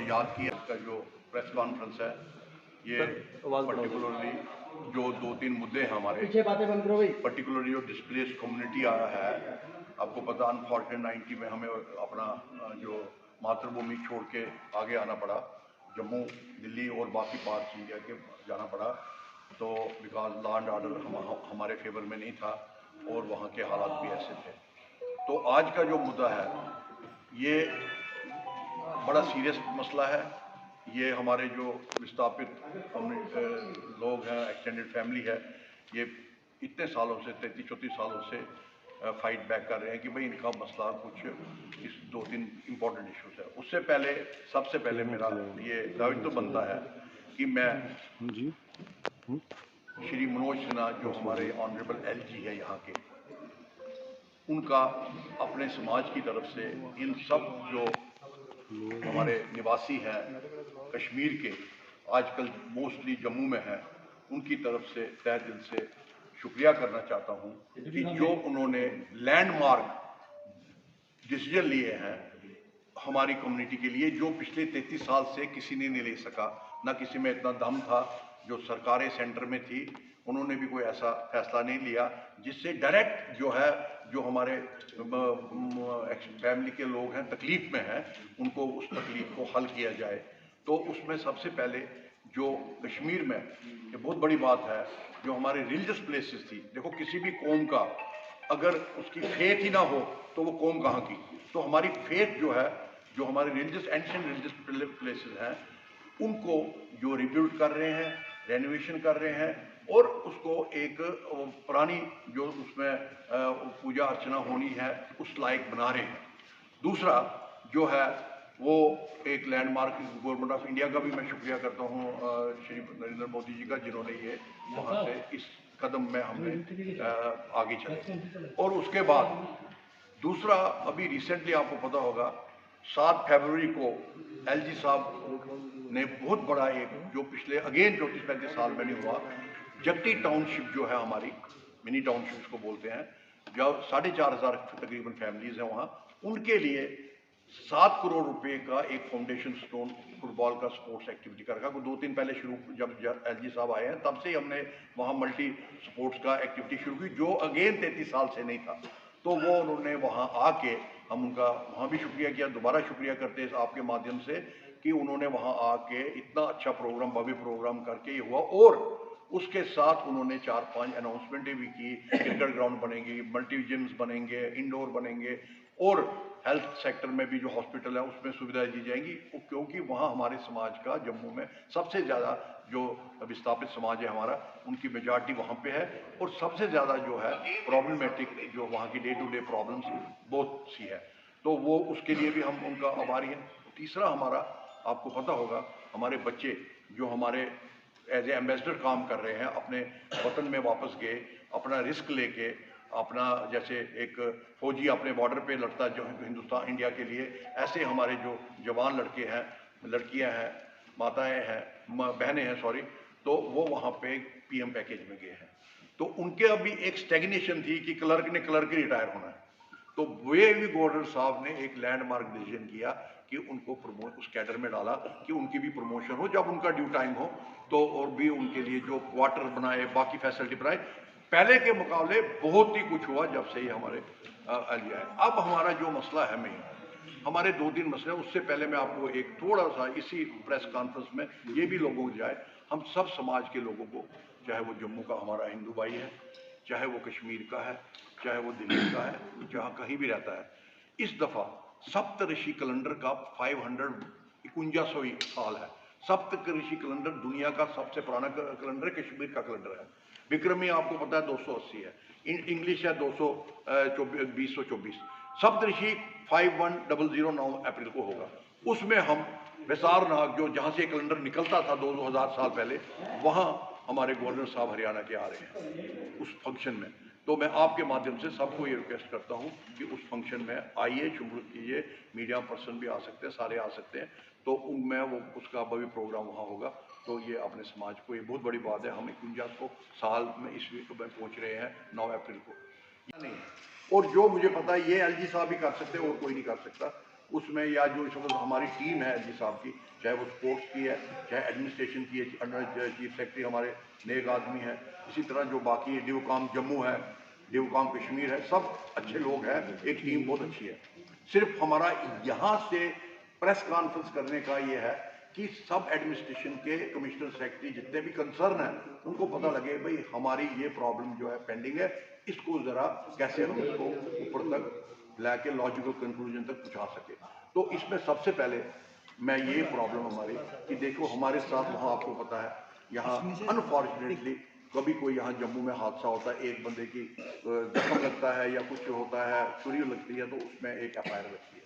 याद किया। इसका जो प्रेस कॉन्फ्रेंस है ये पर्टिकुलरली जो 2-3 मुद्दे हैं हमारे, पर्टिकुलरली जो डिस्प्लेस कम्युनिटी आया है, आपको पता अनफॉर्चुनेट 90 में हमें अपना जो मातृभूमि छोड़ के आगे आना पड़ा, जम्मू, दिल्ली और बाकी पार्ट्स इंडिया के जाना पड़ा, तो बिकॉज लॉ एंड ऑर्डर हमारे फेवर में नहीं था और वहाँ के हालात भी ऐसे थे। तो आज का जो मुद्दा है ये बड़ा सीरियस मसला है। ये हमारे जो विस्थापित लोग हैं, एक्सटेंडेड फैमिली है, ये इतने सालों से 33-34 सालों से फाइट बैक कर रहे हैं कि भाई इनका मसला कुछ इस 2-3 इम्पोर्टेंट इश्यूज है। उससे पहले सबसे पहले मेरा ये दायित्व बनता है कि मैं श्री मनोज सिन्हा जो हमारे ऑनरेबल LG है यहाँ के, उनका अपने समाज की तरफ से इन सब जो हमारे निवासी हैं कश्मीर के, आजकल मोस्टली जम्मू में हैं, उनकी तरफ से तहे दिल से शुक्रिया करना चाहता हूं कि जो उन्होंने लैंडमार्क डिसीजन लिए हैं हमारी कम्युनिटी के लिए, जो पिछले 33 साल से किसी ने नहीं ले सका, ना किसी में इतना दम था। जो सरकारें सेंटर में थी उन्होंने भी कोई ऐसा फैसला नहीं लिया जिससे डायरेक्ट जो है, जो हमारे फैमिली के लोग हैं तकलीफ में हैं, उनको उस तकलीफ को हल किया जाए। तो उसमें सबसे पहले जो कश्मीर में ये बहुत बड़ी बात है, जो हमारे रिलीजियस प्लेसेस थी। देखो किसी भी कौम का अगर उसकी फेथ ही ना हो तो वो कौम कहाँ की। तो हमारी फेथ जो है, जो हमारे रिलीजियस एंशिएंट रिलीजियस प्लेसेस हैं, उनको जो रिबिल्ड कर रहे हैं, रेनोवेशन कर रहे हैं और उसको एक पुरानी जो उसमें पूजा अर्चना होनी है उस लायक बना रहे हैं। दूसरा जो है वो एक लैंडमार्क, गवर्नमेंट ऑफ इंडिया का भी मैं शुक्रिया करता हूँ श्री नरेंद्र मोदी जी का, जिन्होंने ये वहाँ से इस कदम में हमने आगे चले। और उसके बाद दूसरा, अभी रिसेंटली आपको पता होगा 7 फरवरी को LG साहब ने बहुत बड़ा एक, जो पिछले अगेन 34-35 साल में नहीं हुआ, जट्टी टाउनशिप जो है हमारी मिनी टाउनशिप को बोलते हैं, जो 4,500 तकरीबन फैमिलीज हैं वहाँ, उनके लिए 7 करोड़ रुपए का एक फाउंडेशन स्टोन फुटबॉल का स्पोर्ट्स एक्टिविटी का रखा। 2-3 पहले शुरू, जब LG साहब आए हैं तब से ही हमने वहाँ मल्टी स्पोर्ट्स का एक्टिविटी शुरू की, जो अगेन 33 साल से नहीं था। तो वो उन्होंने वहाँ आके, हम उनका वहाँ भी शुक्रिया किया, दोबारा शुक्रिया करते हैं आपके माध्यम से कि उन्होंने वहाँ आके इतना अच्छा प्रोग्राम, भव्य प्रोग्राम करके ये हुआ। और उसके साथ उन्होंने 4-5 अनाउंसमेंटें भी की, क्रिकेट ग्राउंड बनेंगी, मल्टी जिम्स बनेंगे, इंडोर बनेंगे और हेल्थ सेक्टर में भी जो हॉस्पिटल है उसमें सुविधाएं दी जाएंगी, क्योंकि वहाँ हमारे समाज का, जम्मू में सबसे ज़्यादा जो विस्थापित समाज है हमारा, उनकी मेजॉरिटी वहाँ पे है और सबसे ज़्यादा जो है प्रॉब्लमेटिक, जो वहाँ की डे टू डे प्रॉब्लम्स बहुत सी है, तो वो उसके लिए भी हम उनका आभारी हैं। तीसरा हमारा, आपको पता होगा, हमारे बच्चे जो हमारे एज ए एम्बेसडर काम कर रहे हैं, अपने वतन में वापस गए, अपना रिस्क लेके, अपना जैसे एक फौजी अपने बॉर्डर पे लड़ता जो हिंदुस्तान इंडिया के लिए, ऐसे हमारे जो जवान लड़के हैं, लड़कियां हैं, माताएं हैं, बहनें हैं सॉरी, तो वो वहाँ पे PM पैकेज में गए हैं। तो उनके अभी एक स्टेग्नेशन थी कि क्लर्क ने रिटायर होना है, तो वे भी गवर्नर साहब ने एक लैंडमार्क डिसीजन किया कि उनको उस कैडर में डाला कि उनकी भी प्रमोशन हो जब उनका ड्यू टाइम हो, तो और भी उनके लिए जो क्वार्टर बनाए, बाकी फैसिलिटी बनाए। पहले के मुकाबले बहुत ही कुछ हुआ जब से ही हमारे LG आए। अब हमारा जो मसला है मेन, हमारे 2-3 मसले, उससे पहले मैं आपको एक थोड़ा सा इसी प्रेस कॉन्फ्रेंस में ये भी लोगों को जाए, हम सब समाज के लोगों को, चाहे वो जम्मू का हमारा हिंदू भाई है, चाहे वो कश्मीर का है, चाहे वो दिल्ली का है, जहाँ कहीं भी रहता है, इस दफ़ा सप्तऋषि कैलेंडर का 551 साल है। सप्तऋषि कैलेंडर दुनिया का सबसे पुराना कैलेंडर है, कश्मीर का कैलेंडर है। विक्रमी आपको पता है 280 है, इंग्लिश है 224। सप्तऋषि 5100 अप्रैल को होगा। उसमें हम वेसार नाग, जो जहाँ से कैलेंडर निकलता था 2000 साल पहले, वहाँ हमारे गवर्नर साहब हरियाणा के आ रहे हैं उस फंक्शन में। तो मैं आपके माध्यम से सबको ये रिक्वेस्ट करता हूँ कि उस फंक्शन में आइए, शुरू कीजिए, मीडिया पर्सन भी आ सकते हैं, सारे आ सकते हैं, तो उनमें वो उसका भव्य प्रोग्राम वहाँ होगा। तो ये अपने समाज को, ये बहुत बड़ी बात है, हम 51 को साल में इस वीक में पहुँच रहे हैं 9 अप्रैल को, नहीं। और जो मुझे पता है ये LG साहब ही कर सकते हैं और कोई नहीं कर सकता। उसमें या जो इस वक्त हमारी टीम है जी साहब की, चाहे वो स्पोर्ट्स की है, चाहे एडमिनिस्ट्रेशन की है, अंडर चीफ सेक्रेटरी हमारे नेक आदमी है, इसी तरह जो बाकी डिवकाम जम्मू है, डिवकाम कश्मीर है, सब अच्छे लोग हैं, एक टीम बहुत अच्छी है। सिर्फ हमारा यहाँ से प्रेस कॉन्फ्रेंस करने का ये है कि सब एडमिनिस्ट्रेशन के कमिश्नर सेक्रेटरी जितने भी कंसर्न हैं उनको पता लगे भाई हमारी ये प्रॉब्लम जो है पेंडिंग है, इसको ज़रा कैसे हम इसको ऊपर तक लाके लॉजिकल कंक्लूजन तक पहुंचा सके। तो इसमें सबसे पहले मैं ये प्रॉब्लम हमारी कि देखो हमारे साथ वहाँ आपको पता है यहाँ अनफॉर्चुनेटली कभी कोई यहाँ जम्मू में हादसा होता है, एक बंदे की जख्म लगता है या कुछ होता है, छुरी लगती है, तो उसमें एक FIR लगती है।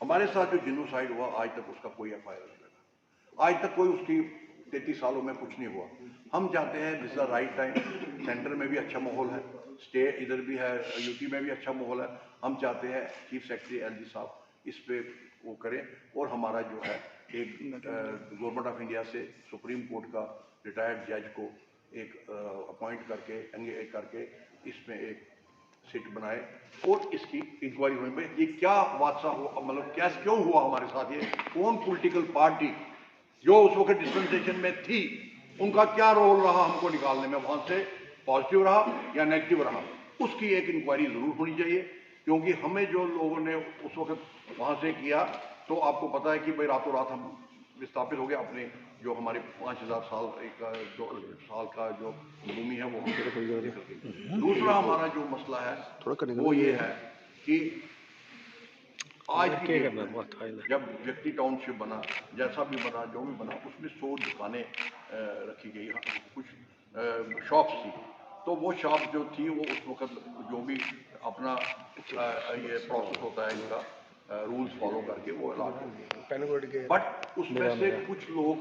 हमारे साथ जो जिनोसाइड हुआ आज तक उसका कोई FIR नहीं लगा, आज तक कोई उसकी 33 सालों में कुछ नहीं हुआ। हम चाहते हैं this the right time, centre में भी अच्छा माहौल है, स्टेट इधर भी है, यूपी में भी अच्छा माहौल है। हम चाहते हैं चीफ सेक्रेटरी LG साहब इस पे वो करें और हमारा जो है एक गवर्नमेंट ऑफ इंडिया से सुप्रीम कोर्ट का रिटायर्ड जज को एक अपॉइंट करके इसमें एक सीट बनाए और इसकी इंक्वायरी होने में ये क्या हादसा हुआ, मतलब क्या क्यों हुआ हमारे साथ, ये कौन पॉलिटिकल पार्टी जो उस वक्त डिस्पेंसेशन में थी उनका क्या रोल रहा हमको निकालने में, वहां से पॉजिटिव रहा या नेगेटिव रहा, उसकी एक इंक्वायरी जरूर होनी चाहिए। क्योंकि हमें जो लोगों ने उस वक्त वहां से किया, तो आपको पता है कि भाई रातों रात हम विस्थापित हो गए, अपने जो हमारे 5000 साल का जो साल का जो भूमि है वो निकल गई। दूसरा हमारा जो मसला है वो ये है कि आज की डेट में जब व्यक्ति टाउनशिप बना, जैसा भी बना, जो भी बना, उसमें 100 दुकानें रखी गई, कुछ शॉप्स थी, तो वो शॉप जो थी वो उस वक्त जो भी अपना ये प्रोसेस होता है इनका रूल्स फॉलो करके वो अलाउड, बट उसमें से कुछ लोग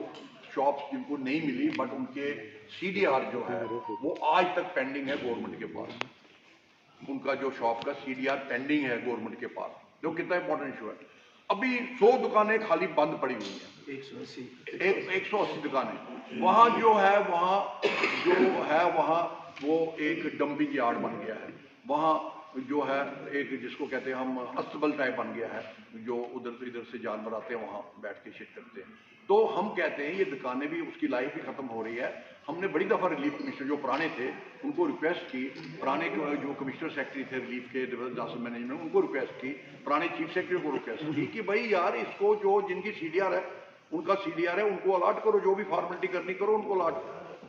शॉप्स जिनको नहीं मिली, बट उनके CDR जो है वो आज तक पेंडिंग है गवर्नमेंट के पास। उनका जो शॉप का CDR पेंडिंग है गवर्नमेंट के पास, जो कितना इंपॉर्टेंट इशू है। अभी 100 दुकानें खाली बंद पड़ी हुई हैं, 180 दुकानें। वहाँ जो है वहाँ वो एक डंपिंग यार्ड बन गया है, वहाँ जो है एक जिसको कहते हैं हम अस्तबल टाइप बन गया है, जो उधर से इधर से जानवर आते हैं वहाँ बैठ के शिट करते हैं। तो हम कहते हैं ये दुकानें भी, उसकी लाइफ भी खत्म हो रही है। हमने बड़ी दफ़ा रिलीफ कमिश्नर जो पुराने थे उनको रिक्वेस्ट की, पुराने जो कमिश्नर सेक्रेटरी थे रिलीफ के डिजास्टर मैनेजमेंट, उनको रिक्वेस्ट की, पुराने चीफ सेक्रेटरी को रिक्वेस्ट की कि भाई यार इसको जो जिनकी CDR है उनका CDR है उनको अलॉट करो, जो भी फॉर्मेलिटी करनी करो उनको अलॉट।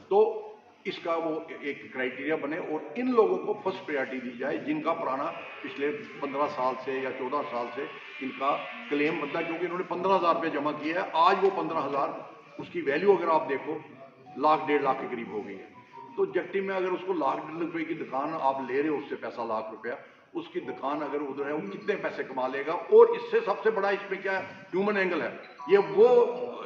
तो इसका वो एक क्राइटेरिया बने और इन लोगों को फर्स्ट प्रायोरिटी दी जाए जिनका पुराना पिछले 15 साल से या 14 साल से इनका क्लेम बनता है, क्योंकि इन्होंने 15,000 रुपये जमा किया है। आज वो 15,000 उसकी वैल्यू अगर आप देखो लाख 1.5 लाख के करीब हो गई है। तो जट्टी में अगर उसको लाख 1.5 रुपए की दुकान आप ले रहे हो, उससे पैसा लाख रुपया, उसकी दुकान अगर उधर है वो कितने पैसे कमा लेगा। और इससे सबसे बड़ा इसमें क्या है, ह्यूमन एंगल है। ये वो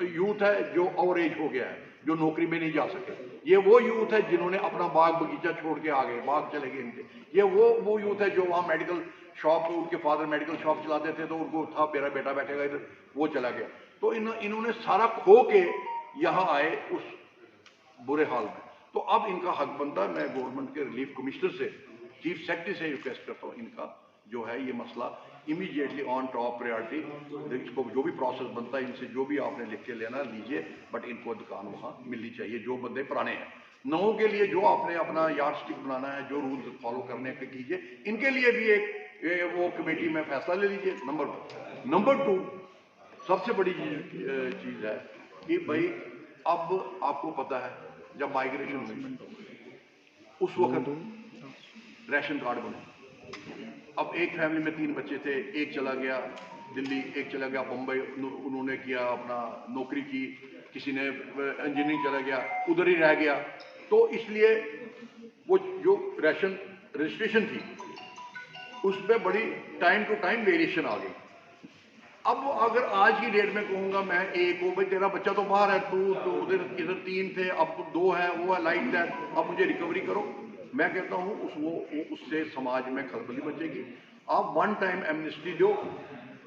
यूथ है जो ओवर एज हो गया है, जो नौकरी में नहीं जा सके। ये वो यूथ है जिन्होंने अपना बाग बगीचा छोड़ के आ गए, बाग चले गए इनके। ये वो यूथ है जो वहाँ मेडिकल शॉप, उनके फादर मेडिकल शॉप चलाते थे तो उनको था मेरा बेटा बैठेगा इधर, वो चला गया। तो इन्होंने सारा खो के यहाँ आए उस बुरे हाल में। तो अब इनका हक बनता है, मैं गवर्नमेंट के रिलीफ कमिश्नर से, चीफ सेक्रेटरी से रिक्वेस्ट करता हूँ, इनका जो है ये मसला इमीडिएटली ऑन टॉप प्रायोरिटी, इसको जो भी प्रोसेस बनता है इनसे जो भी आपने लिख के लेना लीजिए, बट इनको दुकान वहाँ मिलनी चाहिए जो बंदे पुराने हैं। नवों के लिए जो आपने अपना यार्ड स्टिक बनाना है, जो रूल्स फॉलो करने के कीजिए, इनके लिए भी एक वो कमेटी में फैसला ले लीजिए। नंबर 2 सबसे बड़ी चीज़ है कि भाई अब आपको पता है जब माइग्रेशन हुई उस वक्त राशन कार्ड बने। अब एक फैमिली में 3 बच्चे थे, एक चला गया दिल्ली, एक चला गया बम्बई, उन्होंने किया अपना नौकरी की, किसी ने इंजीनियरिंग चला गया, उधर ही रह गया। तो इसलिए वो जो राशन रजिस्ट्रेशन थी उस पर बड़ी टाइम टू टाइम वेरिएशन आ गई। अब अगर आज की डेट में कहूँगा मैं एक हो, भाई तेरा बच्चा तो बाहर है, तू तो उधर इधर 3 थे, अब तो 2 है, वो है लाइक दैट, अब मुझे रिकवरी करो। मैं कहता हूँ उससे समाज में खलबली बचेगी। आप वन टाइम एमनेस्टी दो,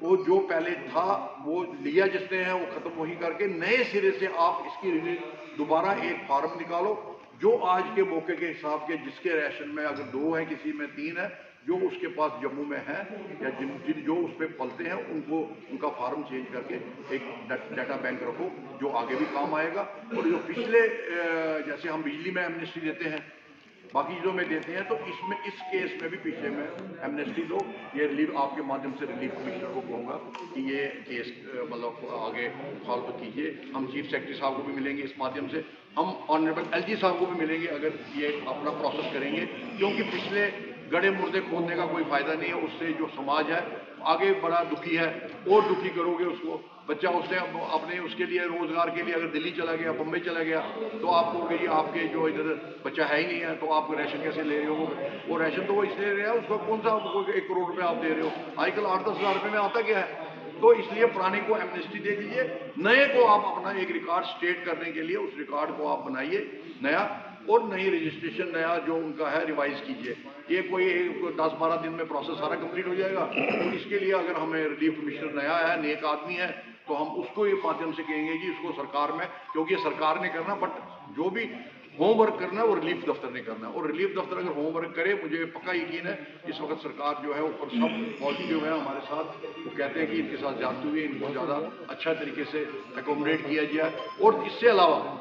वो जो पहले था वो लिया जिसने है वो खत्म वही करके नए सिरे से आप इसकी दोबारा एक फार्म निकालो जो आज के मौके के हिसाब के, जिसके राशन में अगर 2 है, किसी में 3 है, जो उसके पास जम्मू में है या जिन जिन जो उस पर पलते हैं उनको उनका फार्म चेंज करके एक डाटा बैंक रखो जो आगे भी काम आएगा। और जो पिछले जैसे हम बिजली में एमनेस्टी देते हैं, बाकी चीज़ों में देते हैं, तो इसमें इस केस में भी पीछे में एमनेस्टी दो। ये रिलीफ आपके माध्यम से रिलीफ कमिश्नर को कहूँगा कि ये केस मतलब आगे सॉल्व कीजिए। हम चीफ सेक्रेटरी साहब को भी मिलेंगे इस माध्यम से, हम ऑनरेबल एलजी साहब को भी मिलेंगे अगर ये अपना प्रोसेस करेंगे, क्योंकि पिछले गड़े मुर्दे खोदने का कोई फ़ायदा नहीं है। उससे जो समाज है आगे बड़ा दुखी है, और दुखी करोगे उसको। बच्चा उसने अपने उसके लिए रोज़गार के लिए अगर दिल्ली चला गया, बम्बई चला गया, तो आप कहोगे जी आपके जो इधर बच्चा है ही नहीं है, तो आप राशन कैसे ले रहे हो? वो राशन तो वो इसलिए ले रहा है, उसका कौन सा 1 करोड़ रुपये आप दे रहे हो? आजकल 8-10 हज़ार रुपये में आता क्या है? तो इसलिए पुराने को एमनेस्टी दे दीजिए, नए को आप अपना एक रिकॉर्ड स्टेट करने के लिए उस रिकॉर्ड को आप बनाइए नया, और नई रजिस्ट्रेशन नया जो उनका है रिवाइज कीजिए। ये कोई 10-12 दिन में प्रोसेस सारा कंप्लीट हो जाएगा। तो इसके लिए अगर हमें रिलीफ कमिश्नर नया है, नेक आदमी है, तो हम उसको ये माध्यम से कहेंगे कि इसको सरकार में, क्योंकि सरकार ने करना, बट जो भी होमवर्क करना है वो रिलीफ दफ्तर ने करना है। और रिलीफ दफ्तर अगर होमवर्क करे, मुझे पक्का यकीन है इस वक्त सरकार जो है ऊपर सब पॉजिटिव है हमारे साथ। वो कहते हैं कि इनके साथ जाते हुए इनको ज़्यादा अच्छा तरीके से एकोमोडेट किया जाए। और इससे अलावा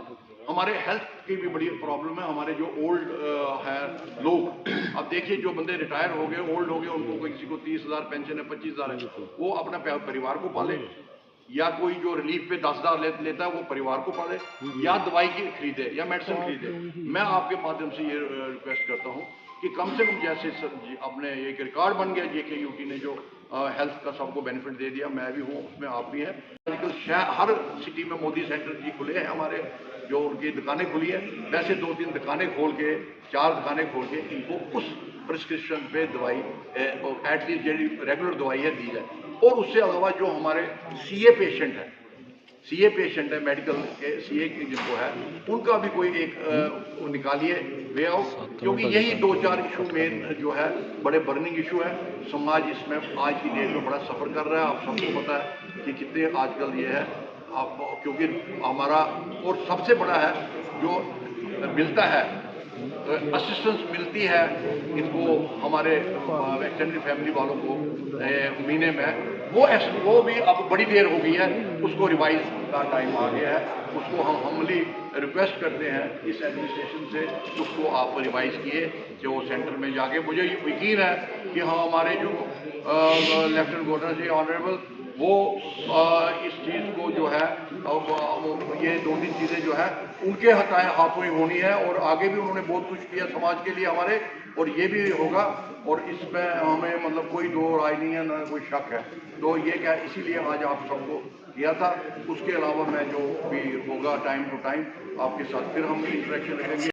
हमारे हेल्थ की भी बड़ी प्रॉब्लम है। हमारे जो ओल्ड है लोग, अब देखिए जो बंदे रिटायर हो गए, ओल्ड हो गए, उनको कोई किसी को 30,000 पेंशन है, 25,000 है, वो अपना परिवार को पाले, या कोई जो रिलीफ पे 10,000 लेता है वो परिवार को पाले, या दवाई की खरीदे या मेडिसिन खरीदे। मैं आपके माध्यम से ये रिक्वेस्ट करता हूँ कि कम से कम जैसे अपने एक रिकॉर्ड बन गया JKUT ने जो हेल्थ का सबको बेनिफिट दे दिया, मैं भी हूँ उसमें, आप भी हैं। आजकल हर सिटी में मोदी सेंटर जी खुले हैं हमारे, जो उनकी दुकानें खुली है, वैसे 2-3 दुकानें खोल के, 4 दुकानें खोल के इनको उस प्रिस्क्रिप्शन पे दवाई एटलीस्ट जो रेगुलर दवाई है दी जाए। और उससे अलावा जो हमारे CA पेशेंट है मेडिकल के CA के जिनको है, उनका भी कोई एक निकालिए वे आउट, क्योंकि यही 2-4 इशू मेन जो है बड़े बर्निंग इशू है। समाज इसमें आज की डेट में बड़ा सफ़र कर रहा है। आप सबको पता है कि कितने आजकल ये है, आप क्योंकि हमारा और सबसे बड़ा है जो मिलता है असिस्टेंस मिलती है इनको, हमारे एक्सटेंडेड फैमिली वालों को महीने में, वो भी अब बड़ी देर हो गई है, उसको रिवाइज का टाइम आ गया है। उसको हम हमली रिक्वेस्ट करते हैं इस एडमिनिस्ट्रेशन से, उसको आप रिवाइज किए जो सेंटर में जाके। मुझे यकीन है कि हाँ हमारे जो लेफ्टिनेंट गवर्नर जी ऑनरेबल, वो इस चीज़ को जो है ये 2-3 चीज़ें जो है उनके हाथों ही होनी है। और आगे भी उन्होंने बहुत कुछ किया समाज के लिए हमारे, और ये भी होगा, और इसमें हमें मतलब कोई दो राय नहीं है, ना कोई शक है। तो ये क्या, इसीलिए आज आप सबको किया था। उसके अलावा मैं जो भी होगा टाइम टू टाइम आपके साथ फिर हम इंटरेक्शन रखेंगे।